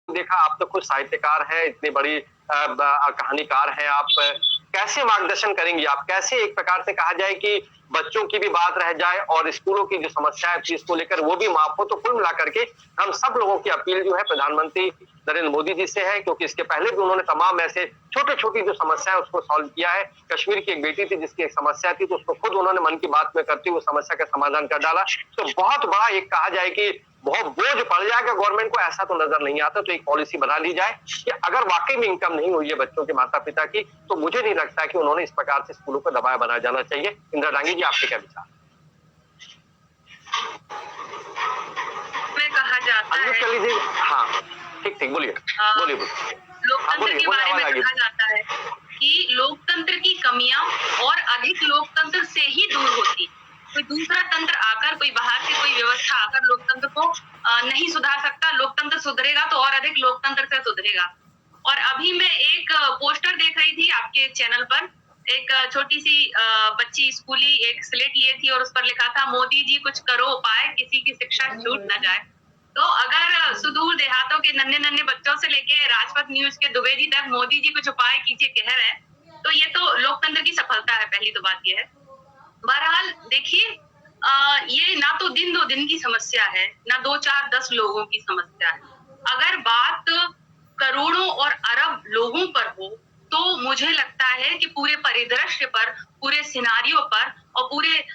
देखा, आप तो खुद साहित्यकार हैं, इतनी बड़ी कहानीकार हैं आप। कैसे मार्गदर्शन करेंगी आप? कैसे एक प्रकार से कहा जाए कि बच्चों की भी बात रह जाए और स्कूलों की जो समस्याएँ थी इसको लेकर वो भी माफ हो, तो कुल मिलाकर के हम सब लोगों की अपील जो है प्रधानमंत्री नरेंद्र मोदी जी से है, क्योंकि इसके पहले भी उन्होंने तमाम ऐसे छोटी-छोटी जो समस्या है उसको सॉल्व किया है। कश्मीर की एक बेटी थी जिसकी एक समस्या थी, तो उसको खुद उन्होंने मन की बात में करते हुए समस्या का समाधान कर डाला। तो बहुत बड़ा एक कहा जाए कि बहुत बोझ पड़ जाएगा गवर्नमेंट को, ऐसा तो नजर नहीं आता। तो एक पॉलिसी बना ली जाए कि अगर वाकई में इनकम नहीं हुई है बच्चों के माता पिता की, तो मुझे नहीं लगता कि उन्होंने इस प्रकार से स्कूलों को दबाया बनाया जाना चाहिए। इंदिरा डांगी जी, आपके क्या विचार? में कहा जाता है, कर लीजिए। हाँ, ठीक ठीक, बोलिए बोलिए बोलिए। हाँ, लोकतंत्र के बारे में कहा जाता है कि लोकतंत्र की कमियां और अधिक लोकतंत्र से ही दूर होती। कोई दूसरा तंत्र आकर, कोई बाहर से कोई व्यवस्था आकर लोकतंत्र को नहीं सुधार सकता। लोकतंत्र सुधरेगा तो और अधिक लोकतंत्र से सुधरेगा। और अभी मैं एक पोस्टर देख रही थी आपके चैनल पर, एक छोटी सी बच्ची स्कूली एक स्लेट लिए थी और उस पर लिखा था, मोदी जी कुछ करो उपाय, किसी की शिक्षा छूट न जाए। तो अगर सुदूर देहातों के नन्हे नन्हे बच्चों से लेके राजपथ न्यूज के दुबे जी तक मोदी जी कुछ उपाय कीजिए कह रहे हैं, तो ये तो लोकतंत्र की सफलता है। पहली तो बात ये है। बहरहाल देखिए, ये ना तो दिन दो दिन की समस्या है, ना 2 4 10 लोगों की समस्या है। अगर बात करोड़ों और अरब लोगों पर हो, तो मुझे लगता है कि पूरे परिदृश्य पर, पूरे सिनारियों पर और पूरे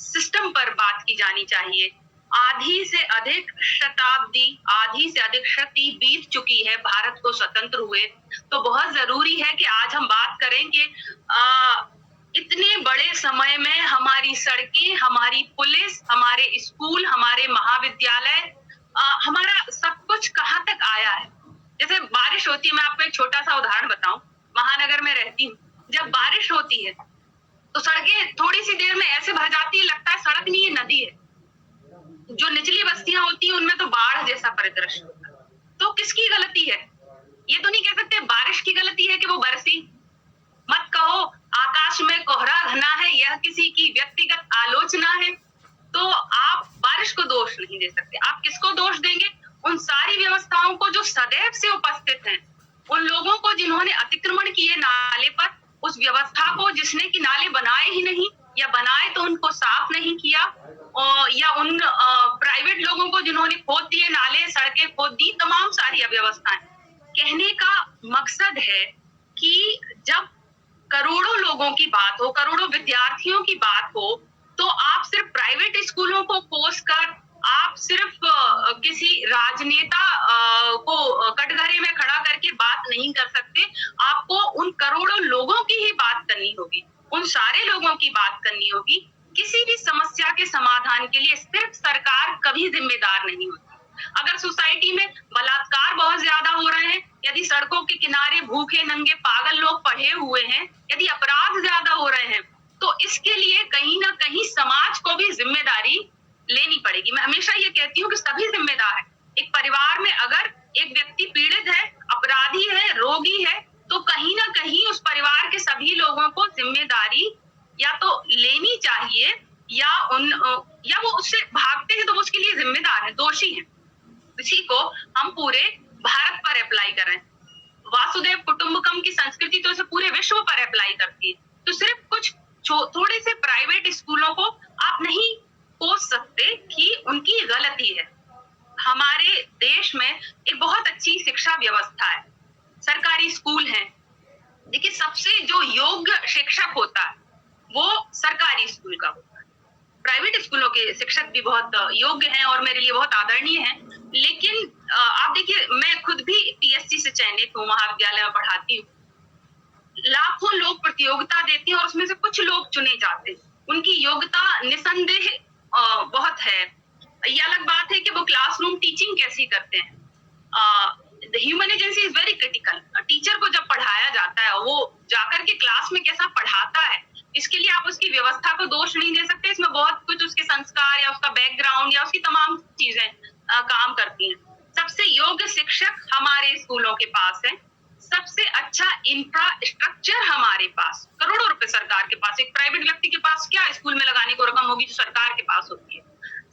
सिस्टम पर बात की जानी चाहिए। आधी से अधिक शताब्दी, आधी से अधिक शती बीत चुकी है भारत को स्वतंत्र हुए। तो बहुत जरूरी है कि आज हम बात करें कि इतने बड़े समय में हमारी सड़कें, हमारी पुलिस, हमारे स्कूल, हमारे महाविद्यालय, हमारा सब कुछ कहाँ तक आया है। जैसे बारिश होती है, मैं आपको एक छोटा सा उदाहरण बताऊं। महानगर में रहती हूँ, जब बारिश होती है तो सड़कें थोड़ी सी देर में ऐसे भर जाती है, लगता है सड़क नहीं है, नदी है। जो निचली बस्तियां होती है उनमें तो बाढ़ जैसा परिदृश्य होता है। तो किसकी गलती है? ये तो नहीं कह सकते बारिश की गलती है कि वो बरसी। मत कहो आकाश में कोहरा घना है, यह किसी की व्यक्तिगत आलोचना है। तो आप बारिश को दोष नहीं दे सकते। आप किसको दोष देंगे? उन सारी व्यवस्थाओं को जो सदैव से उपस्थित हैं, उन लोगों को जिन्होंने अतिक्रमण किए नाले पर, उस व्यवस्था को जिसने कि नाले बनाए ही नहीं, या बनाए तो उनको साफ नहीं किया, और या उन प्राइवेट लोगों को जिन्होंने खोद दिए नाले, सड़कें खोद दी, तमाम सारी अव्यवस्थाएं। कहने का मकसद है कि जब करोड़ों लोगों की बात हो, करोड़ों विद्यार्थियों की बात हो, तो आप सिर्फ प्राइवेट स्कूलों को कोस कर, आप सिर्फ किसी राजनेता को कटघरे में खड़ा करके बात नहीं कर सकते। आपको उन करोड़ों लोगों की ही बात करनी होगी, उन सारे लोगों की बात करनी होगी। किसी भी समस्या के समाधान के लिए सिर्फ सरकार कभी जिम्मेदार नहीं होती। अगर सोसाइटी में बलात्कार बहुत ज्यादा हो रहे हैं, यदि सड़कों के किनारे भूखे नंगे पागल लोग पड़े हुए हैं, यदि अपराध ज्यादा हो रहे हैं, तो इसके लिए कहीं ना कहीं समाज को भी जिम्मेदारी लेनी पड़ेगी। मैं हमेशा ये कहती हूँ कि सभी जिम्मेदार हैं। एक परिवार में अगर एक व्यक्ति पीड़ित है, अपराधी है, रोगी है, तो कहीं ना कहीं उस परिवार के सभी लोगों को जिम्मेदारी या तो लेनी चाहिए, या वो उससे भागते हैं तो वो उसके लिए जिम्मेदार है, दोषी है। इसी को हम पूरे भारत पर अप्लाई कर रहे हैं। वासुदेव कुटुंबकम की संस्कृति तो इसे पूरे विश्व पर अप्लाई करती है। तो सिर्फ कुछ थोड़े से प्राइवेट स्कूलों को आप नहीं कोस सकते कि उनकी गलती है। हमारे देश में एक बहुत अच्छी शिक्षा व्यवस्था है, सरकारी स्कूल हैं। देखिए, सबसे जो योग्य शिक्षक होता है वो सरकारी स्कूल का होता है। प्राइवेट स्कूलों के शिक्षक भी बहुत योग्य हैं और मेरे लिए बहुत आदरणीय हैं, लेकिन आप देखिए, मैं खुद भी पीएससी से चयनित हूँ, महाविद्यालय में पढ़ाती हूँ। लाखों लोग प्रतियोगिता देते हैं और उसमें से कुछ लोग चुने जाते हैं। उनकी योग्यता निसंदेह बहुत है। ये अलग बात है कि वो क्लासरूम टीचिंग कैसी करते हैं। Human agency is very critical. Teacher को जब पढ़ाया जाता है, वो जाकर के क्लास में कैसा पढ़ाता है, इसके लिए आप उसकी व्यवस्था को दोष नहीं दे सकते। इसमें बहुत कुछ उसके संस्कार या उसका बैकग्राउंड या उसकी तमाम चीजें काम करती हैं। सबसे योग्य शिक्षक हमारे स्कूलों के पास है, सबसे अच्छा इंफ्रास्ट्रक्चर हमारे पास, करोड़ों रुपए सरकार के पास। एक प्राइवेट व्यक्ति के पास क्या स्कूल में लगाने को रकम होगी जो सरकार के पास होती है।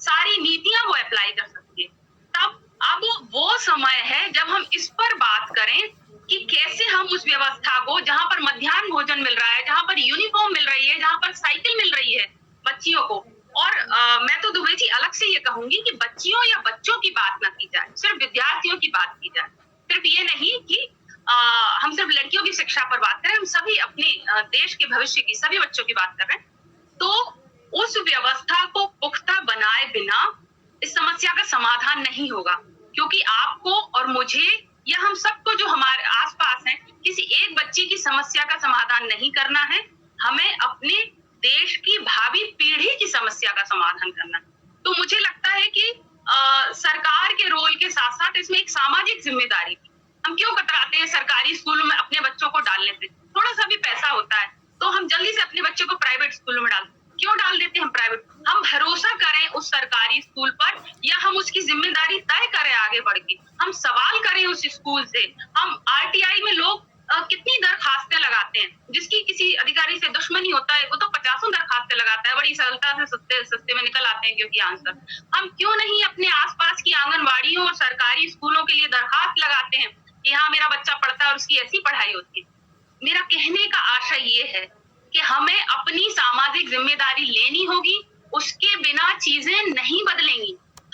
सारी नीतियां वो अप्लाई कर सकती है। तब अब वो समय है जब हम इस पर बात करें कि कैसे हम उस व्यवस्था को, जहां पर मध्याह्न भोजन मिल रहा है, जहां पर यूनिफॉर्म मिल रही है, जहां पर साइकिल मिल रही है बच्चियों को, और मैं तो दुबे जी अलग से ये कहूंगी कि बच्चियों या बच्चों की बात ना की जाए, सिर्फ विद्यार्थियों की बात की जाए। सिर्फ ये नहीं कि हम सिर्फ लड़कियों की शिक्षा पर बात करें, हम सभी अपने देश के भविष्य की, सभी बच्चों की बात कर रहे हैं। तो उस व्यवस्था को पुख्ता बनाए बिना इस समस्या का समाधान नहीं होगा, क्योंकि आपको और मुझे या हम सबको जो हमारे आसपास हैं, किसी एक बच्चे की समस्या का समाधान नहीं करना है, हमें अपने देश की भावी पीढ़ी की समस्या का समाधान करना है। तो मुझे लगता है कि सरकार के रोल के साथ साथ इसमें एक सामाजिक जिम्मेदारी भी। हम क्यों कतराते हैं सरकारी स्कूलों में अपने बच्चों को डालने से? थोड़ा सा भी पैसा होता है तो हम जल्दी से अपने बच्चों को प्राइवेट स्कूलों में क्यों डाल देते हैं प्राइवेट? हम भरोसा करें उस सरकारी स्कूल पर, या हम उसकी जिम्मेदारी तय करें आगे बढ़ के, हम सवाल करें उस स्कूल से। हम आरटीआई में लोग कितनी दरखास्तें लगाते हैं, जिसकी किसी अधिकारी से दुश्मनी होता है वो तो 50 दरखास्तें लगाता है, बड़ी सरलता से सस्ते में निकल आते हैं क्योंकि आंसर। हम क्यों नहीं अपने आसपास की आंगनबाड़ियों और सरकारी स्कूलों के लिए दरखास्त लगाते हैं कि हाँ मेरा बच्चा पढ़ता है और उसकी ऐसी पढ़ाई होती है। मेरा कहने का आशय ये है कि हमें अपनी सामाजिक जिम्मेदारी लेनी होगी, उसके बिना चीजें नहीं